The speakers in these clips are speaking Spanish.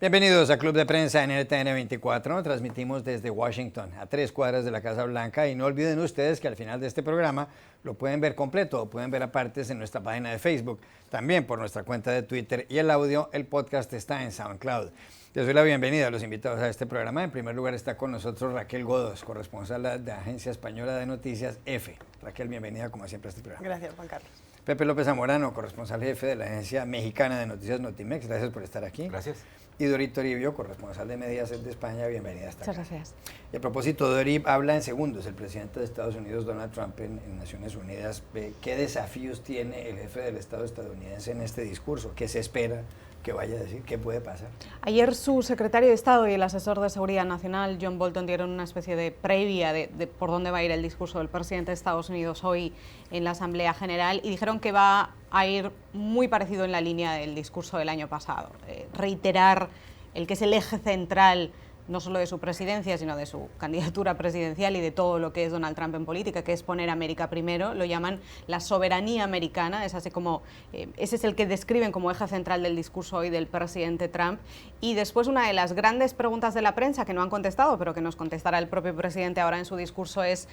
Bienvenidos a Club de Prensa en NTN 24. Transmitimos desde Washington, a 3 cuadras de la Casa Blanca. Y no olviden ustedes que al final de este programa lo pueden ver completo o pueden ver a partes en nuestra página de Facebook. También por nuestra cuenta de Twitter y el audio, el podcast está en SoundCloud. Les doy la bienvenida a los invitados a este programa. En primer lugar está con nosotros Raquel Godos, corresponsal de la Agencia Española de Noticias EFE. Raquel, bienvenida como siempre a este programa. Gracias, Juan Carlos. Pepe López Zamorano, corresponsal jefe de la Agencia Mexicana de Noticias Notimex. Gracias por estar aquí. Gracias. Y Dori Toribio, corresponsal de Mediaset de España, bienvenida hasta acá. Muchas gracias. Y a propósito, Dori habla en segundos el presidente de Estados Unidos, Donald Trump, en Naciones Unidas. ¿Qué desafíos tiene el jefe del Estado estadounidense en este discurso? ¿Qué se espera que vaya a decir? ¿Qué puede pasar? Ayer su secretario de Estado y el asesor de Seguridad Nacional, John Bolton, dieron una especie de previa de por dónde va a ir el discurso del presidente de Estados Unidos hoy en la Asamblea General y dijeron que va a ir muy parecido en la línea del discurso del año pasado. Reiterar el que es el eje central no solo de su presidencia, sino de su candidatura presidencial y de todo lo que es Donald Trump en política, que es poner a América primero. Lo llaman la soberanía americana, es así como, ese es el que describen como eje central del discurso hoy del presidente Trump. Y después una de las grandes preguntas de la prensa que no han contestado, pero que nos contestará el propio presidente ahora en su discurso es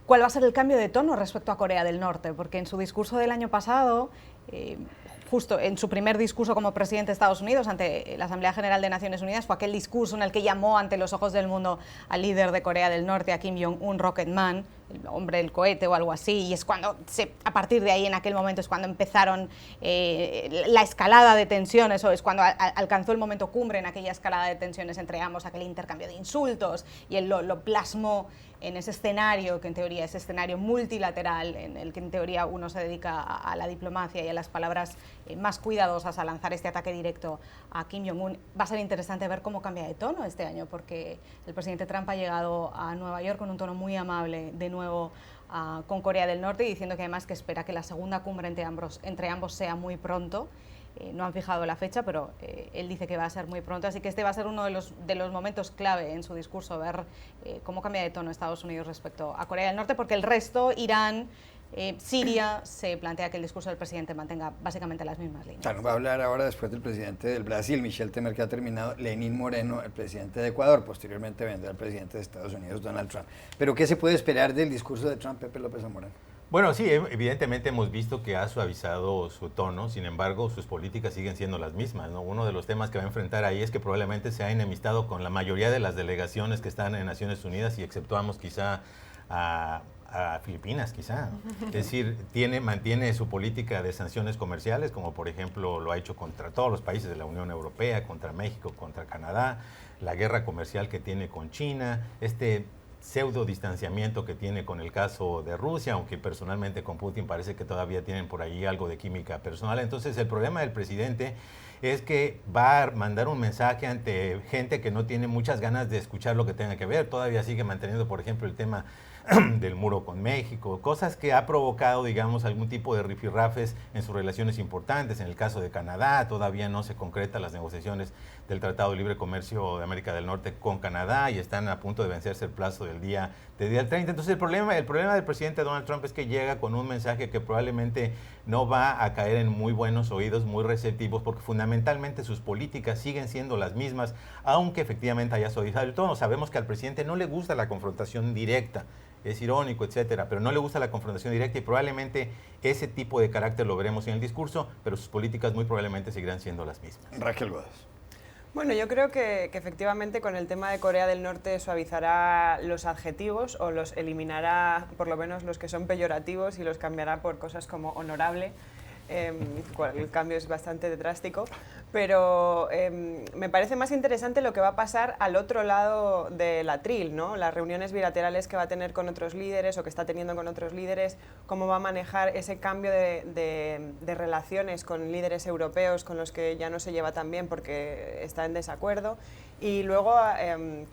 ¿cuál va a ser el cambio de tono respecto a Corea del Norte? Porque en su discurso del año pasado, justo en su primer discurso como presidente de Estados Unidos ante la Asamblea General de Naciones Unidas, fue aquel discurso en el que llamó ante los ojos del mundo al líder de Corea del Norte, a Kim Jong-un, Rocket Man, el hombre del cohete o algo así, y es cuando, a partir de ahí, en aquel momento, es cuando empezaron la escalada de tensiones, o es cuando alcanzó el momento cumbre en aquella escalada de tensiones entre ambos, aquel intercambio de insultos, y él lo plasmó en ese escenario, que en teoría es escenario multilateral, en el que en teoría uno se dedica a la diplomacia y a las palabras más cuidadosas, a lanzar este ataque directo a Kim Jong-un. Va a ser interesante ver cómo cambia de tono este año, porque el presidente Trump ha llegado a Nueva York con un tono muy amable, de nuevo con Corea del Norte, y diciendo que además que espera que la segunda cumbre entre ambos sea muy pronto. No han fijado la fecha, pero él dice que va a ser muy pronto, así que este va a ser uno de los momentos clave en su discurso, ver cómo cambia de tono Estados Unidos respecto a Corea del Norte, porque el resto, Irán, Siria, se plantea que el discurso del presidente mantenga básicamente las mismas líneas. Claro, va a hablar ahora, después del presidente del Brasil, Michel Temer, que ha terminado, Lenín Moreno, el presidente de Ecuador. Posteriormente vendrá el presidente de Estados Unidos, Donald Trump. ¿Pero qué se puede esperar del discurso de Trump, Pepe López Zamorano? Bueno, sí, evidentemente hemos visto que ha suavizado su tono, sin embargo, sus políticas siguen siendo las mismas, ¿no? Uno de los temas que va a enfrentar ahí es que probablemente se ha enemistado con la mayoría de las delegaciones que están en Naciones Unidas, y exceptuamos quizá a Filipinas, quizá. Es decir, mantiene su política de sanciones comerciales, como por ejemplo lo ha hecho contra todos los países de la Unión Europea, contra México, contra Canadá, la guerra comercial que tiene con China, pseudo distanciamiento que tiene con el caso de Rusia, aunque personalmente con Putin parece que todavía tienen por ahí algo de química personal. Entonces el problema del presidente es que va a mandar un mensaje ante gente que no tiene muchas ganas de escuchar lo que tenga que ver. Todavía sigue manteniendo, por ejemplo, el tema del muro con México, cosas que ha provocado, digamos, algún tipo de rifirrafes en sus relaciones importantes. En el caso de Canadá, todavía no se concretan las negociaciones del Tratado de Libre Comercio de América del Norte con Canadá y están a punto de vencerse el plazo del día 30. Entonces el problema del presidente Donald Trump es que llega con un mensaje que probablemente no va a caer en muy buenos oídos, muy receptivos, porque fundamentalmente sus políticas siguen siendo las mismas, aunque efectivamente haya suavizado el tono. Sabemos que al presidente no le gusta la confrontación directa, es irónico, etcétera, pero no le gusta la confrontación directa, y probablemente ese tipo de carácter lo veremos en el discurso, pero sus políticas muy probablemente seguirán siendo las mismas. Raquel Godos. Bueno, yo creo que efectivamente con el tema de Corea del Norte suavizará los adjetivos o los eliminará, por lo menos los que son peyorativos, y los cambiará por cosas como honorable. El cambio es bastante drástico, pero me parece más interesante lo que va a pasar al otro lado del atril, ¿no? Las reuniones bilaterales que va a tener con otros líderes o que está teniendo con otros líderes, cómo va a manejar ese cambio de relaciones con líderes europeos con los que ya no se lleva tan bien porque está en desacuerdo, y luego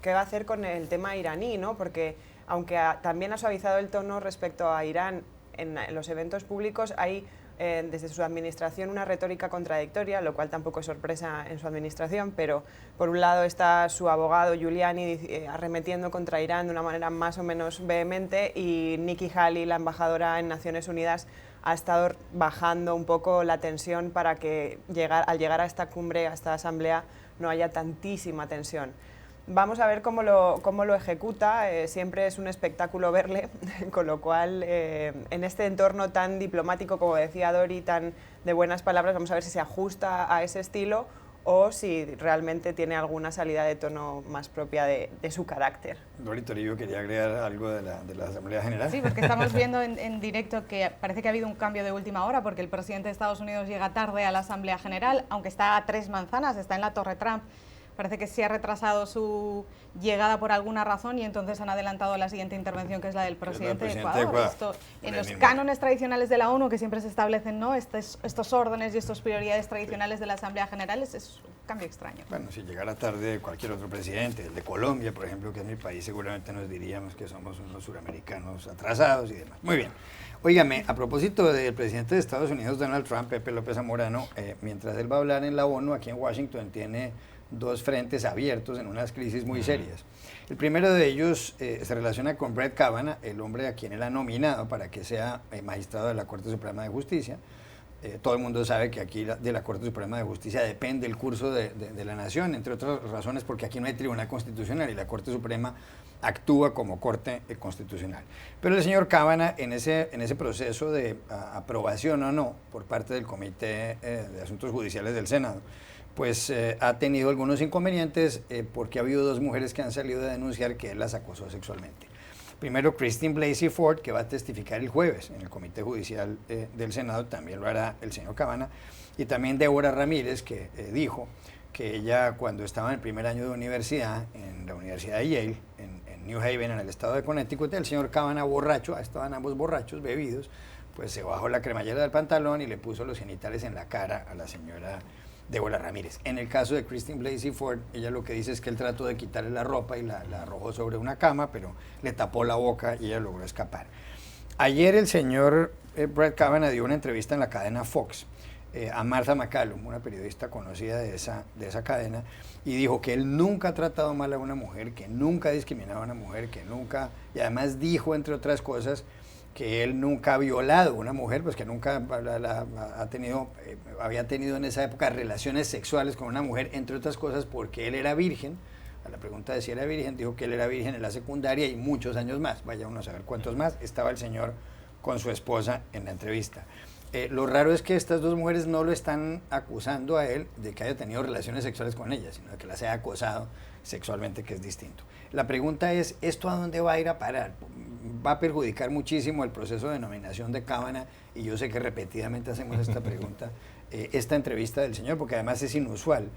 qué va a hacer con el tema iraní, ¿no? Porque aunque también ha suavizado el tono respecto a Irán en los eventos públicos, hay desde su administración una retórica contradictoria, lo cual tampoco es sorpresa en su administración, pero por un lado está su abogado Giuliani arremetiendo contra Irán de una manera más o menos vehemente, y Nikki Haley, la embajadora en Naciones Unidas, ha estado bajando un poco la tensión para que al llegar a esta cumbre, a esta asamblea, no haya tantísima tensión. Vamos a ver cómo lo ejecuta, siempre es un espectáculo verle, con lo cual en este entorno tan diplomático, como decía Dori, tan de buenas palabras, vamos a ver si se ajusta a ese estilo o si realmente tiene alguna salida de tono más propia de su carácter. Dori Toribio quería agregar algo de la Asamblea General. Sí, porque estamos viendo en directo que parece que ha habido un cambio de última hora, porque el presidente de Estados Unidos llega tarde a la Asamblea General, aunque está a 3 manzanas, está en la Torre Trump. Parece que se ha retrasado su llegada por alguna razón y entonces han adelantado la siguiente intervención, que es la del presidente de Ecuador. Esto, en los cánones tradicionales de la ONU, que siempre se establecen, ¿no?, estos órdenes y estas prioridades tradicionales de la Asamblea General, es un cambio extraño. Bueno, si llegara tarde cualquier otro presidente, el de Colombia, por ejemplo, que es mi país, seguramente nos diríamos que somos unos suramericanos atrasados y demás. Muy bien. Óigame, a propósito del presidente de Estados Unidos, Donald Trump, Pepe López Zamorano, mientras él va a hablar en la ONU, aquí en Washington, tiene 2 frentes abiertos en unas crisis muy serias. El primero de ellos se relaciona con Brett Kavanaugh, el hombre a quien él ha nominado para que sea magistrado de la Corte Suprema de Justicia. Todo el mundo sabe que aquí de la Corte Suprema de Justicia depende el curso de la nación, entre otras razones porque aquí no hay tribunal constitucional y la Corte Suprema actúa como Corte Constitucional. Pero el señor Kavanaugh, en ese proceso de aprobación o no por parte del Comité de Asuntos Judiciales del Senado, pues ha tenido algunos inconvenientes porque ha habido 2 mujeres que han salido a denunciar que él las acosó sexualmente. Primero, Christine Blasey Ford, que va a testificar el jueves en el Comité Judicial del Senado, también lo hará el señor Kavanaugh, y también Débora Ramírez, que dijo que ella, cuando estaba en el primer año de universidad, en la Universidad de Yale, en New Haven, en el estado de Connecticut, el señor Kavanaugh, borracho, estaban ambos borrachos, bebidos, pues se bajó la cremallera del pantalón y le puso los genitales en la cara a la señora Débora Ramírez. En el caso de Christine Blasey Ford, ella lo que dice es que él trató de quitarle la ropa y la arrojó sobre una cama, pero le tapó la boca y ella logró escapar. Ayer el señor Brett Kavanaugh dio una entrevista en la cadena Fox a Martha MacCallum, una periodista conocida de esa cadena, y dijo que él nunca ha tratado mal a una mujer, que nunca ha discriminado a una mujer, que nunca, y además dijo, entre otras cosas, que él nunca ha violado a una mujer, pues que nunca había tenido en esa época relaciones sexuales con una mujer, entre otras cosas porque él era virgen. A la pregunta de si era virgen, dijo que él era virgen en la secundaria y muchos años más, vaya uno a saber cuántos más. Estaba el señor con su esposa en la entrevista. Lo raro es que estas 2 mujeres no lo están acusando a él de que haya tenido relaciones sexuales con ellas, sino de que las haya acosado sexualmente, que es distinto. La pregunta es, ¿esto a dónde va a ir a parar? Va a perjudicar muchísimo el proceso de nominación de Kavanaugh, y yo sé que repetidamente hacemos esta pregunta, esta entrevista del señor, porque además es inusual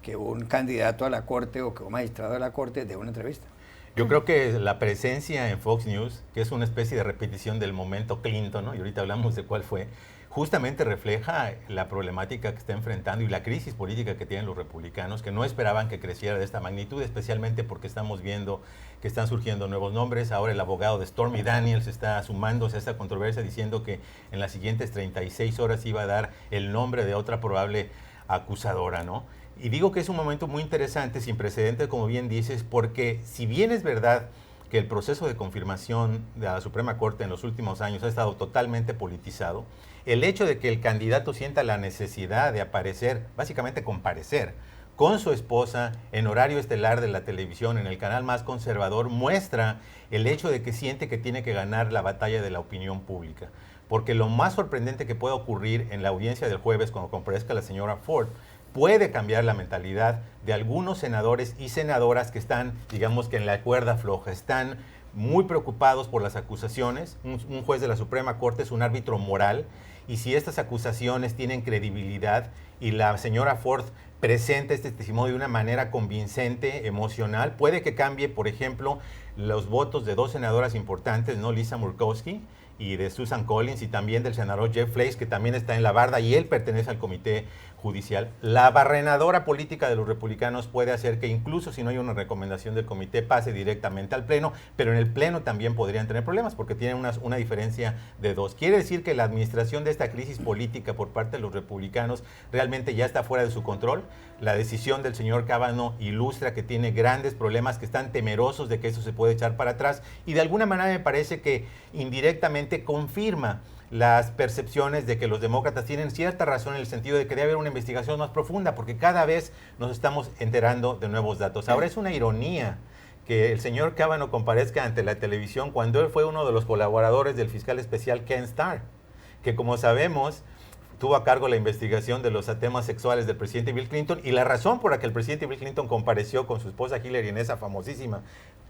que un candidato a la Corte o que un magistrado de la Corte dé una entrevista. Yo creo que la presencia en Fox News, que es una especie de repetición del momento Clinton, ¿no?, y ahorita hablamos de cuál fue, justamente refleja la problemática que está enfrentando y la crisis política que tienen los republicanos, que no esperaban que creciera de esta magnitud, especialmente porque estamos viendo que están surgiendo nuevos nombres. Ahora el abogado de Stormy Daniels está sumándose a esta controversia diciendo que en las siguientes 36 horas iba a dar el nombre de otra probable acusadora, ¿no? Y digo que es un momento muy interesante, sin precedentes, como bien dices, porque si bien es verdad que el proceso de confirmación de la Suprema Corte en los últimos años ha estado totalmente politizado, el hecho de que el candidato sienta la necesidad de aparecer, básicamente comparecer, con su esposa en horario estelar de la televisión, en el canal más conservador, muestra el hecho de que siente que tiene que ganar la batalla de la opinión pública. Porque lo más sorprendente que puede ocurrir en la audiencia del jueves, cuando comparezca la señora Ford, puede cambiar la mentalidad de algunos senadores y senadoras que están, digamos que en la cuerda floja, están muy preocupados por las acusaciones. Un juez de la Suprema Corte es un árbitro moral, y si estas acusaciones tienen credibilidad y la señora Ford presenta este testimonio de una manera convincente, emocional, puede que cambie, por ejemplo, los votos de 2 senadoras importantes, ¿no?, Lisa Murkowski y de Susan Collins, y también del senador Jeff Flake, que también está en la barda y él pertenece al comité judicial. La barrenadora política de los republicanos puede hacer que incluso si no hay una recomendación del comité pase directamente al pleno, pero en el pleno también podrían tener problemas porque tienen una diferencia de 2. Quiere decir que la administración de esta crisis política por parte de los republicanos realmente ya está fuera de su control. La decisión del señor Kavanaugh ilustra que tiene grandes problemas, que están temerosos de que eso se puede echar para atrás, y de alguna manera me parece que indirectamente confirma las percepciones de que los demócratas tienen cierta razón en el sentido de que debe haber una investigación más profunda, porque cada vez nos estamos enterando de nuevos datos. Ahora es una ironía que el señor Kavanaugh comparezca ante la televisión cuando él fue uno de los colaboradores del fiscal especial Ken Starr, que como sabemos tuvo a cargo la investigación de los temas sexuales del presidente Bill Clinton, y la razón por la que el presidente Bill Clinton compareció con su esposa Hillary en esa famosísima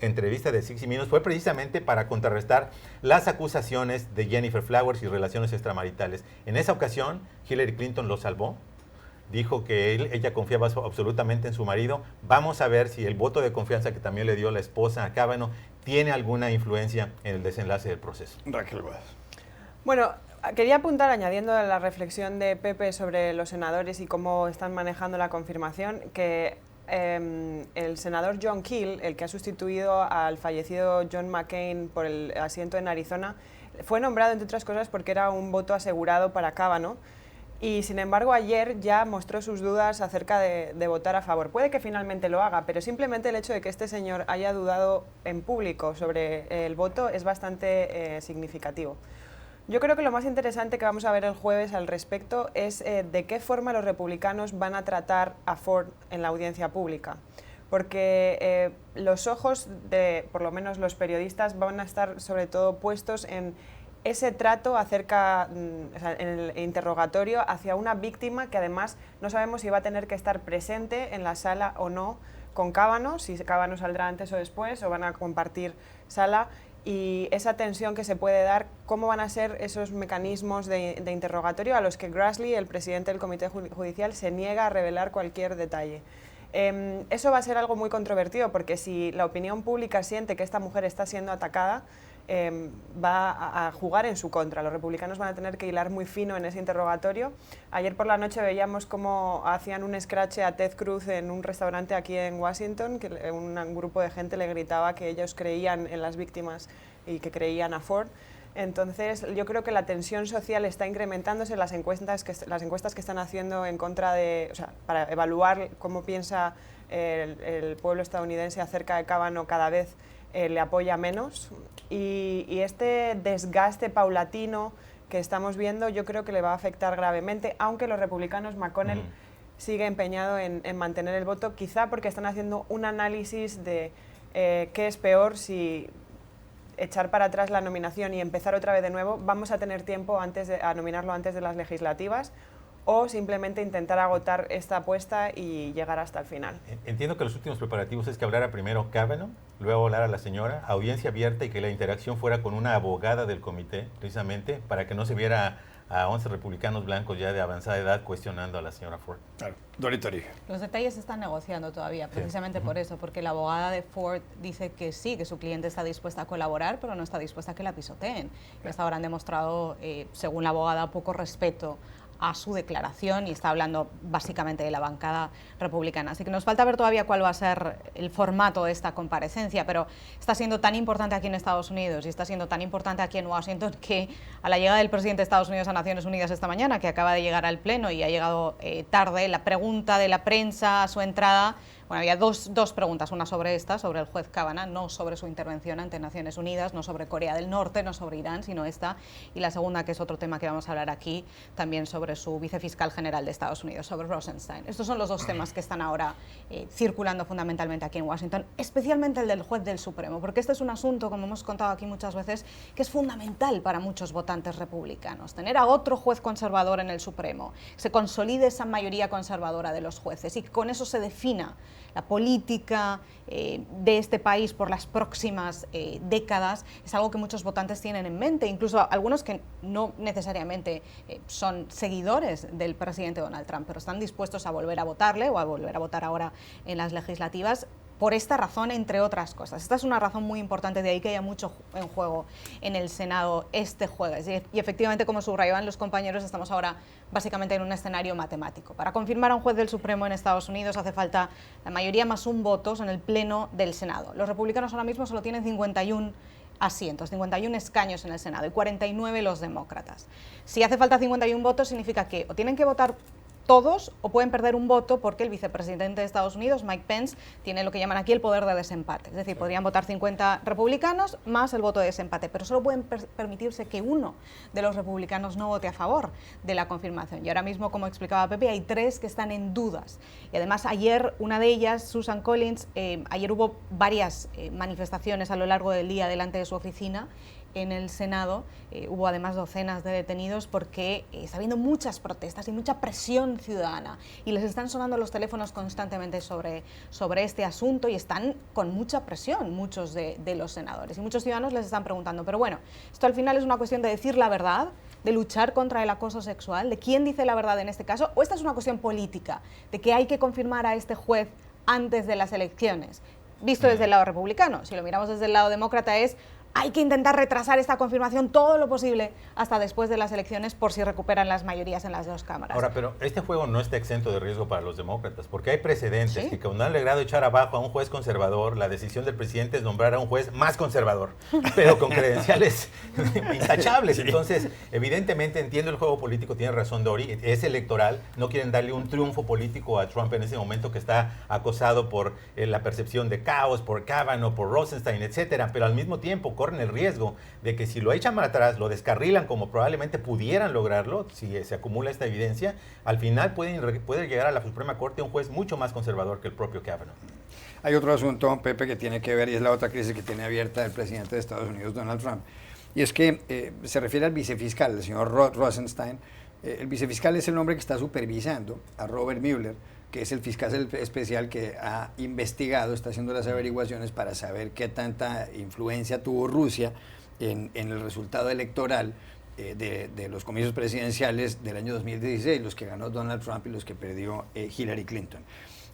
entrevista de 60 Minutes fue precisamente para contrarrestar las acusaciones de Jennifer Flowers y relaciones extramaritales. En esa ocasión, Hillary Clinton lo salvó, dijo que ella confiaba absolutamente en su marido. Vamos a ver si el voto de confianza que también le dio la esposa a Kavanaugh tiene alguna influencia en el desenlace del proceso. Raquel Guas. Bueno, quería apuntar, añadiendo a la reflexión de Pepe sobre los senadores y cómo están manejando la confirmación, que el senador John Keel, el que ha sustituido al fallecido John McCain por el asiento en Arizona, fue nombrado, entre otras cosas, porque era un voto asegurado para Kavanaugh. Y sin embargo ayer ya mostró sus dudas acerca de votar a favor. Puede que finalmente lo haga, pero simplemente el hecho de que este señor haya dudado en público sobre el voto es bastante significativo. Yo creo que lo más interesante que vamos a ver el jueves al respecto es de qué forma los republicanos van a tratar a Ford en la audiencia pública. Porque los ojos de, por lo menos los periodistas, van a estar sobre todo puestos en ese trato acerca, o sea, en el interrogatorio hacia una víctima que además no sabemos si va a tener que estar presente en la sala o no con Kavanaugh, si Kavanaugh saldrá antes o después o van a compartir sala, y esa tensión que se puede dar, cómo van a ser esos mecanismos de interrogatorio a los que Grassley, el presidente del Comité Judicial, se niega a revelar cualquier detalle. Eso va a ser algo muy controvertido, porque si la opinión pública siente que esta mujer está siendo atacada, va a jugar en su contra. Los republicanos van a tener que hilar muy fino en ese interrogatorio. Ayer por la noche veíamos cómo hacían un escrache a Ted Cruz en un restaurante aquí en Washington, que un grupo de gente le gritaba que ellos creían en las víctimas y que creían a Ford. Entonces yo creo que la tensión social está incrementándose. Las encuestas que están haciendo en contra de, o sea, para evaluar cómo piensa el pueblo estadounidense acerca de Kavanaugh, cada vez le apoya menos, y este desgaste paulatino que estamos viendo yo creo que le va a afectar gravemente, aunque los republicanos, McConnell sigue empeñado en mantener el voto, quizá porque están haciendo un análisis de qué es peor, si echar para atrás la nominación y empezar otra vez de nuevo, vamos a tener tiempo a nominarlo antes de las legislativas, o simplemente intentar agotar esta apuesta y llegar hasta el final. Entiendo que los últimos preparativos es que hablara primero Kavanaugh, luego hablar a la señora, audiencia abierta, y que la interacción fuera con una abogada del comité, precisamente, para que no se viera a 11 republicanos blancos ya de avanzada edad cuestionando a la señora Ford. Claro. Dorito Origen. Los detalles se están negociando todavía, precisamente por eso, porque la abogada de Ford dice que sí, que su cliente está dispuesta a colaborar, pero no está dispuesta a que la pisoteen. Y hasta ahora han demostrado, según la abogada, poco respeto a su declaración, y está hablando básicamente de la bancada republicana. Así que nos falta ver todavía cuál va a ser el formato de esta comparecencia, pero está siendo tan importante aquí en Estados Unidos y está siendo tan importante aquí en Washington que a la llegada del presidente de Estados Unidos a Naciones Unidas esta mañana, que acaba de llegar al Pleno y ha llegado tarde, la pregunta de la prensa a su entrada, bueno, había dos preguntas, una sobre esta, sobre el juez Kavanaugh, no sobre su intervención ante Naciones Unidas, no sobre Corea del Norte, no sobre Irán, sino esta, y la segunda, que es otro tema que vamos a hablar aquí, también sobre su vicefiscal general de Estados Unidos, sobre Rosenstein. Estos son los dos temas que están ahora circulando fundamentalmente aquí en Washington, especialmente el del juez del Supremo, porque este es un asunto, como hemos contado aquí muchas veces, que es fundamental para muchos votantes republicanos. Tener a otro juez conservador en el Supremo, se consolide esa mayoría conservadora de los jueces y que con eso se defina la política de este país por las próximas décadas, es algo que muchos votantes tienen en mente, incluso algunos que no necesariamente son seguidores del presidente Donald Trump, pero están dispuestos a volver a votarle o a volver a votar ahora en las legislativas por esta razón, entre otras cosas. Esta es una razón muy importante, de ahí que haya mucho en juego en el Senado este jueves. Y efectivamente, como subrayaban los compañeros, estamos ahora básicamente en un escenario matemático. Para confirmar a un juez del Supremo en Estados Unidos hace falta la mayoría más un votos en el Pleno del Senado. Los republicanos ahora mismo solo tienen 51 asientos, 51 escaños en el Senado y 49 los demócratas. Si hace falta 51 votos, significa que o tienen que votar todos o pueden perder un voto porque el vicepresidente de Estados Unidos, Mike Pence, tiene lo que llaman aquí el poder de desempate. Es decir, podrían votar 50 republicanos más el voto de desempate, pero solo pueden permitirse que uno de los republicanos no vote a favor de la confirmación. Y ahora mismo, como explicaba Pepe, hay 3 que están en dudas. Y además ayer, una de ellas, Susan Collins, ayer hubo varias manifestaciones a lo largo del día delante de su oficina en el Senado. Hubo además docenas de detenidos porque está habiendo muchas protestas y mucha presión ciudadana y les están sonando los teléfonos constantemente sobre este asunto y están con mucha presión muchos de los senadores y muchos ciudadanos les están preguntando, pero bueno, esto al final es una cuestión de decir la verdad, de luchar contra el acoso sexual, de quién dice la verdad en este caso, o esta es una cuestión política, de que hay que confirmar a este juez antes de las elecciones. Visto desde el lado republicano, si lo miramos desde el lado demócrata es hay que intentar retrasar esta confirmación todo lo posible hasta después de las elecciones por si recuperan las mayorías en las 2 cámaras. Ahora, pero este juego no está exento de riesgo para los demócratas, porque hay precedentes ¿Sí? que cuando han logrado echar abajo a un juez conservador, la decisión del presidente es nombrar a un juez más conservador, pero con credenciales intachables. Entonces, evidentemente entiendo el juego político, tiene razón Dori, es electoral, no quieren darle un triunfo político a Trump en ese momento que está acosado por la percepción de caos, por Kavanaugh, por Rosenstein, etcétera, pero al mismo tiempo corren el riesgo de que si lo echan para atrás, lo descarrilan como probablemente pudieran lograrlo, si se acumula esta evidencia, al final puede llegar a la Suprema Corte un juez mucho más conservador que el propio Kavanaugh. Hay otro asunto, Pepe, que tiene que ver, y es la otra crisis que tiene abierta el presidente de Estados Unidos, Donald Trump, y es que se refiere al vicefiscal, el señor Rosenstein. El vicefiscal es el hombre que está supervisando a Robert Mueller, que es el fiscal especial que ha investigado, está haciendo las averiguaciones para saber qué tanta influencia tuvo Rusia en el resultado electoral de los comicios presidenciales del año 2016, los que ganó Donald Trump y los que perdió Hillary Clinton.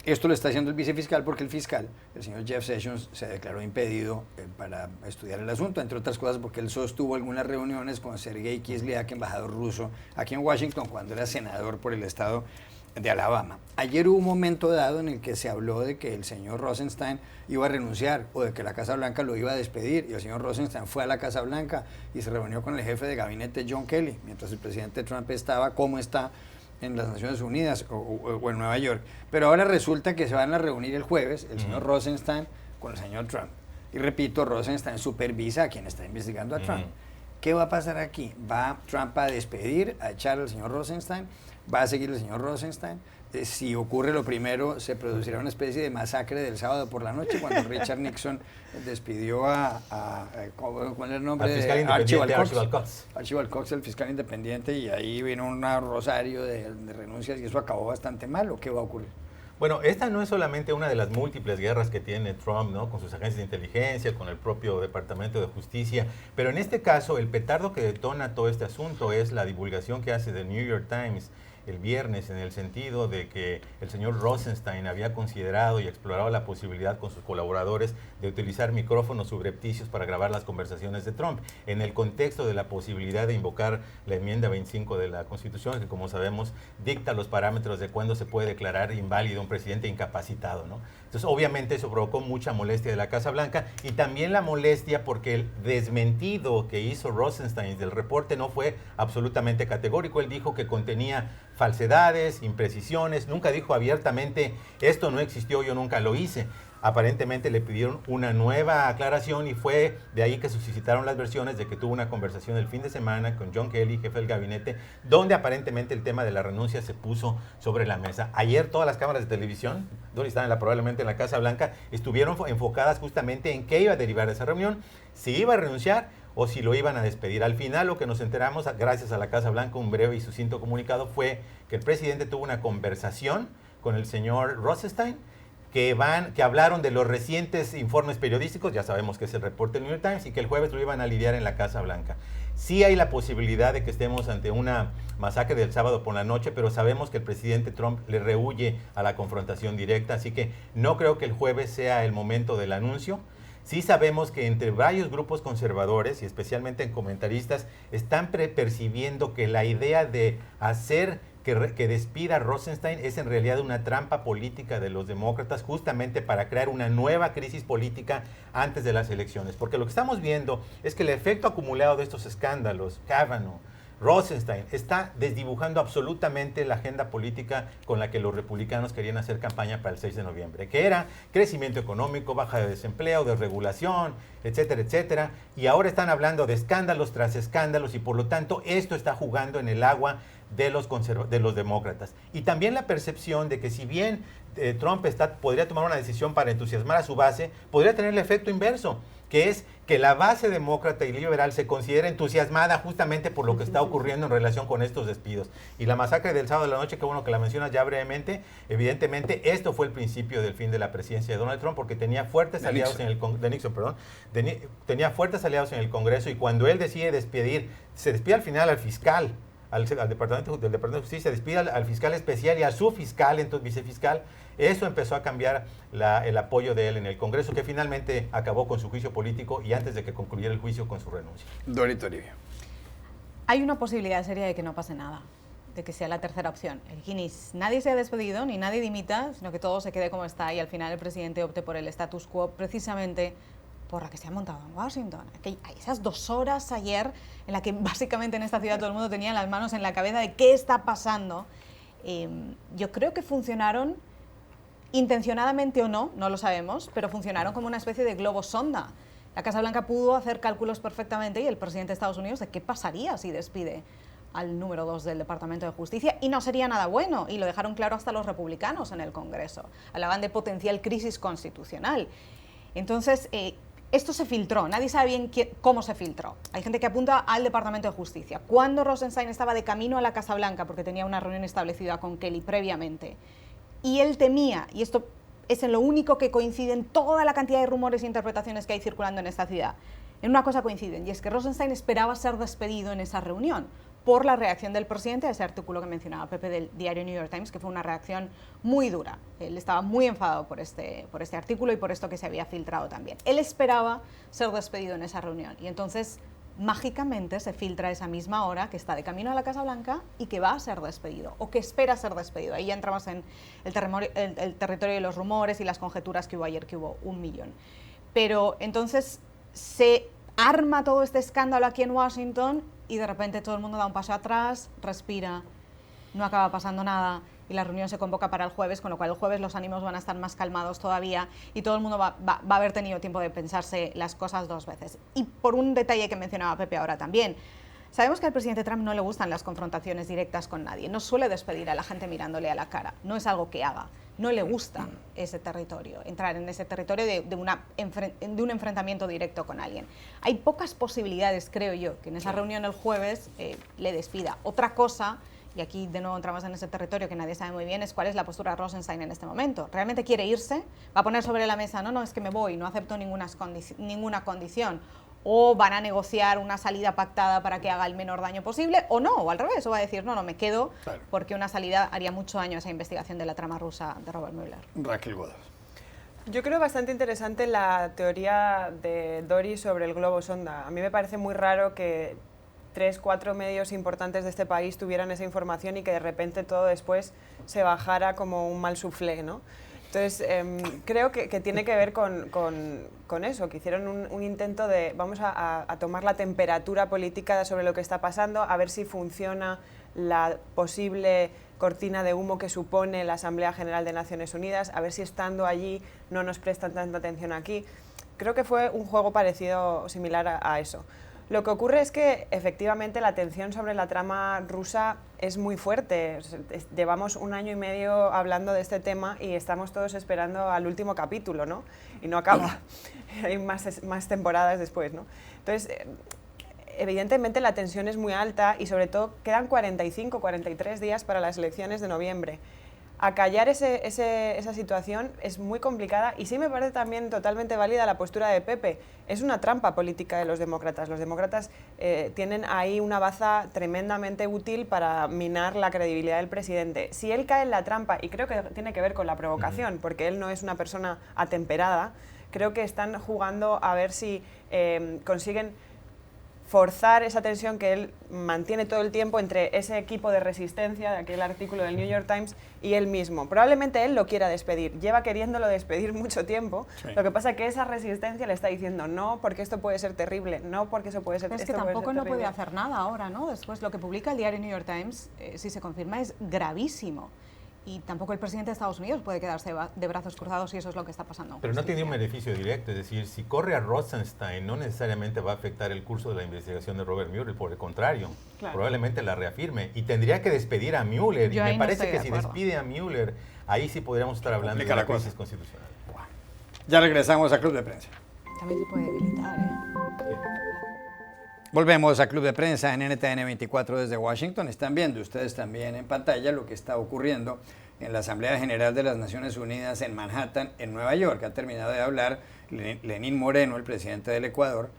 Esto lo está haciendo el vicefiscal porque el fiscal, el señor Jeff Sessions, se declaró impedido para estudiar el asunto, entre otras cosas porque él sostuvo algunas reuniones con Sergei Kislyak, embajador ruso, aquí en Washington, cuando era senador por el estado de Alabama. Ayer hubo un momento dado en el que se habló de que el señor Rosenstein iba a renunciar o de que la Casa Blanca lo iba a despedir, y el señor Rosenstein fue a la Casa Blanca y se reunió con el jefe de gabinete John Kelly, mientras el presidente Trump estaba como está en las Naciones Unidas o en Nueva York. Pero ahora resulta que se van a reunir el jueves el señor Rosenstein con el señor Trump. Y repito, Rosenstein supervisa a quien está investigando a Trump. ¿Qué va a pasar aquí? ¿Va Trump a despedir, a echar al señor Rosenstein? ¿Va a seguir el señor Rosenstein? Si ocurre lo primero, se producirá una especie de masacre del sábado por la noche cuando Richard Nixon despidió ¿cuál es el nombre? Al fiscal independiente Archibald Cox. Archibald Cox, el fiscal independiente, y ahí vino un rosario de renuncias y eso acabó bastante mal. ¿O qué va a ocurrir? Bueno, esta no es solamente una de las múltiples guerras que tiene Trump, ¿no? Con sus agencias de inteligencia, con el propio Departamento de Justicia, pero en este caso el petardo que detona todo este asunto es la divulgación que hace The New York Times el viernes, en el sentido de que el señor Rosenstein había considerado y explorado la posibilidad con sus colaboradores de utilizar micrófonos subrepticios para grabar las conversaciones de Trump, en el contexto de la posibilidad de invocar la enmienda 25 de la Constitución, que como sabemos dicta los parámetros de cuándo se puede declarar inválido un presidente incapacitado, ¿no? Entonces, obviamente eso provocó mucha molestia de la Casa Blanca y también la molestia porque el desmentido que hizo Rosenstein del reporte no fue absolutamente categórico. Él dijo que contenía falsedades, imprecisiones, nunca dijo abiertamente esto no existió, yo nunca lo hice. Aparentemente le pidieron una nueva aclaración y fue de ahí que suscitaron las versiones de que tuvo una conversación el fin de semana con John Kelly, jefe del gabinete, donde aparentemente el tema de la renuncia se puso sobre la mesa. Ayer todas las cámaras de televisión, donde estaban probablemente en la Casa Blanca, estuvieron enfocadas justamente en qué iba a derivar de esa reunión, si iba a renunciar o si lo iban a despedir. Al final lo que nos enteramos, gracias a la Casa Blanca, un breve y sucinto comunicado, fue que el presidente tuvo una conversación con el señor Rosenstein, que hablaron de los recientes informes periodísticos, ya sabemos que es el reporte del New York Times, y que el jueves lo iban a lidiar en la Casa Blanca. Sí hay la posibilidad de que estemos ante una masacre del sábado por la noche, pero sabemos que el presidente Trump le rehúye a la confrontación directa, así que no creo que el jueves sea el momento del anuncio. Sí sabemos que entre varios grupos conservadores, y especialmente en comentaristas, están percibiendo que la idea de hacer que despida a Rosenstein es en realidad una trampa política de los demócratas, justamente para crear una nueva crisis política antes de las elecciones. Porque lo que estamos viendo es que el efecto acumulado de estos escándalos, Kavanaugh, Rosenstein está desdibujando absolutamente la agenda política con la que los republicanos querían hacer campaña para el 6 de noviembre, que era crecimiento económico, baja de desempleo, desregulación, etcétera, etcétera. Y ahora están hablando de escándalos tras escándalos y por lo tanto esto está jugando en el agua de los demócratas. Y también la percepción de que si bien Trump podría tomar una decisión para entusiasmar a su base, podría tener el efecto inverso, que es que la base demócrata y liberal se considera entusiasmada justamente por lo que está ocurriendo en relación con estos despidos. Y la masacre del sábado de la noche, qué bueno que la mencionas ya brevemente, evidentemente esto fue el principio del fin de la presidencia de Donald Trump, porque tenía fuertes aliados tenía fuertes aliados en el Congreso, y cuando él decide despedir, se despide al final al fiscal, al Departamento de Justicia, despide al fiscal especial y a su fiscal, entonces vicefiscal. Eso empezó a cambiar el apoyo de él en el Congreso, que finalmente acabó con su juicio político y antes de que concluyera el juicio con su renuncia. Dorito Toribio. Hay una posibilidad seria de que no pase nada, de que sea la tercera opción. Que ni nadie sea despedido, ni nadie dimita, sino que todo se quede como está y al final el presidente opte por el status quo precisamente por la que se ha montado en Washington. Hay esas 2 horas ayer en la que básicamente en esta ciudad todo el mundo tenía las manos en la cabeza de qué está pasando. Yo creo que funcionaron intencionadamente o no, no lo sabemos, pero funcionaron como una especie de globo sonda. La Casa Blanca pudo hacer cálculos perfectamente y el presidente de Estados Unidos de qué pasaría si despide al número 2 del Departamento de Justicia, y no sería nada bueno, y lo dejaron claro hasta los republicanos en el Congreso. Hablaban de potencial crisis constitucional. Entonces, esto se filtró, nadie sabe bien cómo se filtró. Hay gente que apunta al Departamento de Justicia. Cuando Rosenstein estaba de camino a la Casa Blanca, porque tenía una reunión establecida con Kelly previamente, y él temía, y esto es en lo único que coinciden toda la cantidad de rumores e interpretaciones que hay circulando en esta ciudad, en una cosa coinciden, y es que Rosenstein esperaba ser despedido en esa reunión por la reacción del presidente a ese artículo que mencionaba Pepe del diario New York Times, que fue una reacción muy dura. Él estaba muy enfadado por este artículo y por esto que se había filtrado también. Él esperaba ser despedido en esa reunión y entonces mágicamente se filtra esa misma hora que está de camino a la Casa Blanca y que va a ser despedido o que espera ser despedido. Ahí ya entramos en el territorio de los rumores y las conjeturas que hubo ayer, que hubo 1 millón. Pero entonces se arma todo este escándalo aquí en Washington y de repente todo el mundo da un paso atrás, respira, no acaba pasando nada y la reunión se convoca para el jueves, con lo cual el jueves los ánimos van a estar más calmados todavía y todo el mundo va a haber tenido tiempo de pensarse las cosas 2 veces. Y por un detalle que mencionaba Pepe ahora también, sabemos que al presidente Trump no le gustan las confrontaciones directas con nadie, no suele despedir a la gente mirándole a la cara, no es algo que haga, no le gusta ese territorio, entrar en ese territorio de un enfrentamiento directo con alguien. Hay pocas posibilidades, creo yo, que en esa reunión el jueves le despida. Otra cosa, y aquí de nuevo entramos en ese territorio que nadie sabe muy bien, es cuál es la postura de Rosenstein en este momento. ¿Realmente quiere irse? ¿Va a poner sobre la mesa, no, es que me voy, no acepto ninguna condición? ¿O van a negociar una salida pactada para que haga el menor daño posible? ¿O no? O al revés, o va a decir, no, me quedo, claro, porque una salida haría mucho daño a esa investigación de la trama rusa de Robert Mueller. Raquel Godos. Yo creo bastante interesante la teoría de Dori sobre el globo sonda. A mí me parece muy raro que 3, 4 medios importantes de este país tuvieran esa información y que de repente todo después se bajara como un mal soufflé, ¿no? Entonces, creo que tiene que ver con eso, que hicieron un intento de, vamos a tomar la temperatura política sobre lo que está pasando, a ver si funciona la posible cortina de humo que supone la Asamblea General de Naciones Unidas, a ver si estando allí no nos prestan tanta atención aquí. Creo que fue un juego parecido, similar a eso. Lo que ocurre es que efectivamente la tensión sobre la trama rusa es muy fuerte. Llevamos 1 año y medio hablando de este tema y estamos todos esperando al último capítulo, ¿no? Y no acaba. Hay más temporadas después, ¿no? Entonces, evidentemente la tensión es muy alta y sobre todo quedan 45, 43 días para las elecciones de noviembre. Acallar esa situación es muy complicada y sí me parece también totalmente válida la postura de Pepe. Es una trampa política de los demócratas. Los demócratas tienen ahí una baza tremendamente útil para minar la credibilidad del presidente. Si él cae en la trampa, y creo que tiene que ver con la provocación, porque él no es una persona atemperada, creo que están jugando a ver si consiguen forzar esa tensión que él mantiene todo el tiempo entre ese equipo de resistencia de aquel artículo del New York Times y él mismo. Probablemente él lo quiera despedir, lleva queriéndolo despedir mucho tiempo, sí. Lo que pasa es que esa resistencia le está diciendo no, porque esto puede ser terrible, no, porque eso puede ser terrible. Es que tampoco no puede hacer nada ahora, ¿no? Después lo que publica el diario New York Times, si se confirma, es gravísimo. Y tampoco el presidente de Estados Unidos puede quedarse de brazos cruzados y eso es lo que está pasando. Pero no tiene un beneficio directo, es decir, si corre a Rosenstein no necesariamente va a afectar el curso de la investigación de Robert Mueller, por el contrario, claro. Probablemente la reafirme y tendría que despedir a Mueller. Yo y me parece que si despide a Mueller, ahí sí podríamos estar hablando de una crisis constitucional. Wow. Ya regresamos a Club de Prensa. También se puede debilitar, Volvemos a Club de Prensa en NTN 24 desde Washington. Están viendo ustedes también en pantalla lo que está ocurriendo en la Asamblea General de las Naciones Unidas en Manhattan, en Nueva York. Ha terminado de hablar Lenín Moreno, el presidente del Ecuador,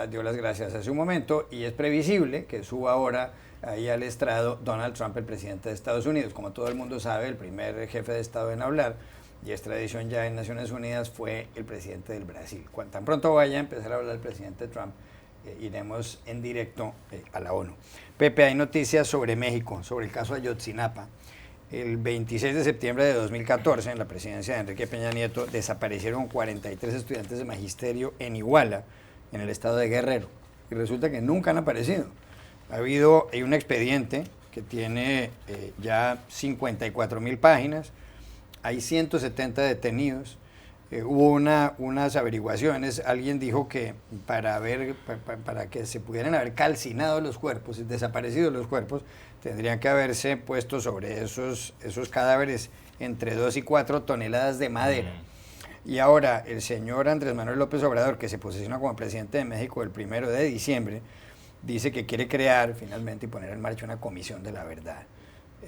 dio las gracias hace un momento y es previsible que suba ahora ahí al estrado Donald Trump, el presidente de Estados Unidos. Como todo el mundo sabe, el primer jefe de Estado en hablar, y es tradición ya en Naciones Unidas, fue el presidente del Brasil. Cuando tan pronto vaya a empezar a hablar el presidente Trump, iremos en directo a la ONU. Pepe, hay noticias sobre México, sobre el caso Ayotzinapa. El 26 de septiembre de 2014, en la presidencia de Enrique Peña Nieto, desaparecieron 43 estudiantes de magisterio en Iguala, en el estado de Guerrero. Y resulta que nunca han aparecido. Hay un expediente que tiene ya 54.000 páginas, hay 170 detenidos. Hubo unas averiguaciones, alguien dijo que para que se pudieran haber calcinado los cuerpos, desaparecido los cuerpos, tendrían que haberse puesto sobre esos cadáveres entre 2 y 4 toneladas de madera. Y ahora el señor Andrés Manuel López Obrador, que se posiciona como presidente de México el 1 de diciembre, dice que quiere crear finalmente y poner en marcha una comisión de la verdad.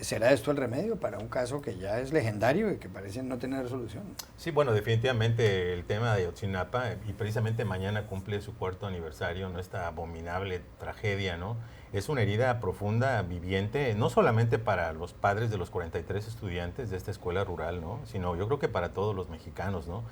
¿Será esto el remedio para un caso que ya es legendario y que parece no tener resolución? Sí, bueno, definitivamente el tema de Ayotzinapa, y precisamente mañana cumple su 4º aniversario, ¿no? Esta abominable tragedia, ¿no? Es una herida profunda, viviente, no solamente para los padres de los 43 estudiantes de esta escuela rural, ¿no? Sino yo creo que para todos los mexicanos, ¿no?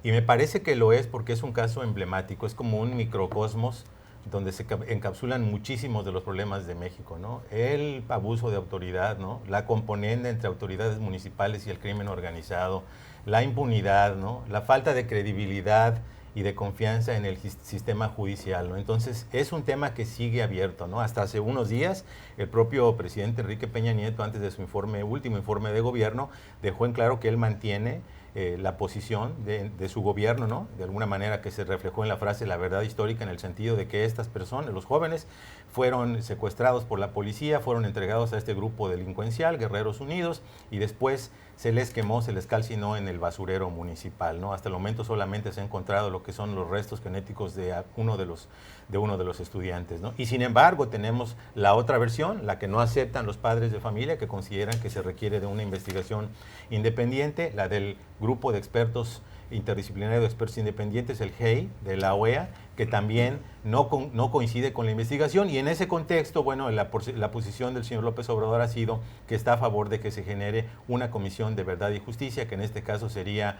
Y me parece que lo es porque es un caso emblemático, es como un microcosmos donde se encapsulan muchísimos de los problemas de México, ¿no? El abuso de autoridad, ¿no? La componente entre autoridades municipales y el crimen organizado, la impunidad, ¿no? La falta de credibilidad y de confianza en el sistema judicial, ¿no? Entonces, es un tema que sigue abierto, ¿no? Hasta hace unos días, el propio presidente Enrique Peña Nieto, antes de su último informe de gobierno, dejó en claro que él mantiene la posición de su gobierno, ¿no? De alguna manera que se reflejó en la frase la verdad histórica, en el sentido de que estas personas, los jóvenes, fueron secuestrados por la policía, fueron entregados a este grupo delincuencial, Guerreros Unidos, y después se les quemó, se les calcinó en el basurero municipal, ¿no? Hasta el momento solamente se ha encontrado lo que son los restos genéticos de uno de los estudiantes, ¿no? Y sin embargo tenemos la otra versión, la que no aceptan los padres de familia, que consideran que se requiere de una investigación independiente, la del grupo de expertos interdisciplinario de expertos independientes, el GEI, de la OEA, que también no coincide con la investigación, y en ese contexto, bueno, la posición del señor López Obrador ha sido que está a favor de que se genere una comisión de verdad y justicia, que en este caso sería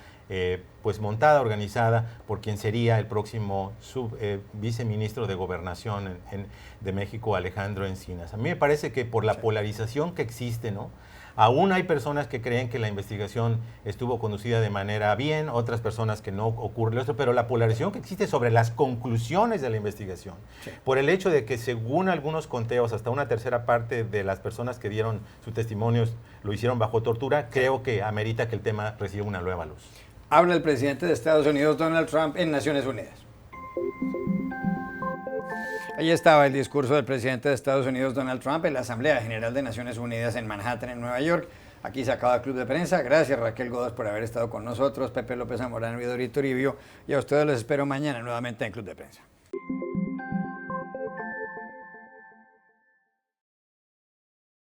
pues montada, organizada por quien sería el próximo viceministro de Gobernación de México, Alejandro Encinas. A mí me parece que por la polarización que existe, ¿no? Aún hay personas que creen que la investigación estuvo conducida de manera bien, otras personas que no ocurre esto, pero la polarización que existe sobre las conclusiones de la investigación, sí, por el hecho de que según algunos conteos, hasta una tercera parte de las personas que dieron sus testimonios lo hicieron bajo tortura, creo que amerita que el tema reciba una nueva luz. Habla el presidente de Estados Unidos, Donald Trump, en Naciones Unidas. Ahí estaba el discurso del presidente de Estados Unidos, Donald Trump, en la Asamblea General de Naciones Unidas en Manhattan, en Nueva York. Aquí se acaba el Club de Prensa. Gracias, Raquel Godos, por haber estado con nosotros, Pepe López Zamorano y Dorito Uribio. Y a ustedes los espero mañana nuevamente en Club de Prensa.